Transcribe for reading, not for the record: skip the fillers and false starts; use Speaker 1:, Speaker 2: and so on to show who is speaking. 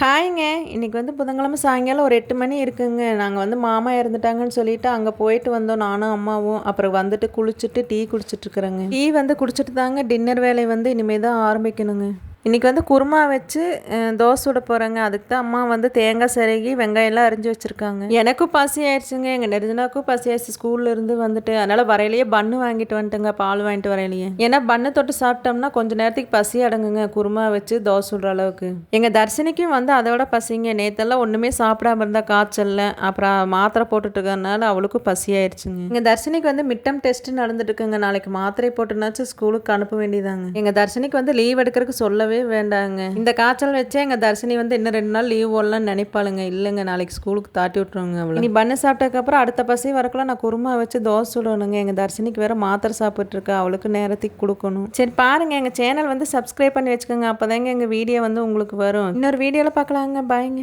Speaker 1: ஹாய்ங்க. இன்னைக்கு வந்து புதன்கிழமை சாயங்காலம் ஒரு 8 மணி இருக்குங்க. நாங்க வந்து மாமா இறந்துட்டாங்கன்னு சொல்லிட்டு அங்க போயிட்டு வந்தோம் நானும், அம்மாவும். அப்புறம் வந்துட்டு குளிச்சுட்டு டீ குடிச்சிட்டுருக்குறேங்க. டீ வந்து குடிச்சிட்டு தாங்க டின்னர் வேலைய வந்து இனிமே தான் ஆரம்பிக்கணுங்க. இன்னைக்கு வந்து குருமா வச்சு தோசை சுட போகிறேங்க. அதுக்கு தான் அம்மா வந்து தேங்காய் சிரகி வெங்காயம்லாம் அரிஞ்சு வச்சுருக்காங்க. எனக்கும் பசி ஆயிடுச்சுங்க. எங்கள் நெடுஞ்சனாக்கும் பசி ஆயிடுச்சு ஸ்கூல்லேருந்து வந்துட்டு. அதனால் வரையிலேயே பன்னு வாங்கிட்டு வந்துட்டுங்க, பால் வாங்கிட்டு வரையிலேயே. ஏன்னா பன்னு தொட்டு சாப்பிட்டோம்னா கொஞ்சம் நேரத்துக்கு பசி அடங்குங்க, குருமா வச்சு தோசை சுடுற அளவுக்கு. எங்கள் தர்ஷினிக்கும் வந்து அதோட பசிங்க. நேற்றெல்லாம் ஒன்றுமே சாப்பிடாம இருந்தால் காய்ச்சல்ல, அப்புறம் மாத்திரை போட்டுட்டு இருக்கறனால அவளுக்கும் பசி ஆயிடுச்சுங்க. எங்கள் தர்ஷினிக்கு வந்து மிட்டம் டெஸ்ட் நடந்துட்டு இருக்குங்க. நாளைக்கு மாத்திரை போட்டுனாச்சும் ஸ்கூலுக்கு அனுப்ப வேண்டியதாங்க. எங்கள் தர்ஷினிக்கு வந்து லீவ் எடுக்கிறதுக்கு சொல்லவே வேண்டாங்க. இந்த காய்ச்சல் வச்சே எங்க தர்ஷினி வந்து இன்னும் 2 நாள் லீவ் போடலாம்னு நினைப்பாளுங்க. இல்லைங்க, நாளைக்கு ஸ்கூலுக்கு தாட்டி விட்டுருவாங்க அவளை. இனி பண்ணு சாப்பிட்டதுக்கப்புறம் அடுத்த பசி வரக்குள்ள நான் குருமா வச்சு தோசை சுடணுங்க. எங்க தர்ஷினிக்கு வேற மாத்திரை சாப்பிட்டு இருக்கா, அவளுக்கு நேரத்துக்கு கொடுக்கணும். சரி பாருங்க, எங்க சேனல் வந்து சப்ஸ்கிரைப் பண்ணி வச்சுக்கோங்க. அப்போதாங்க எங்க வீடியோ வந்து உங்களுக்கு வரும். இன்னொரு வீடியோல பார்க்கலாங்க. பாய்ங்க.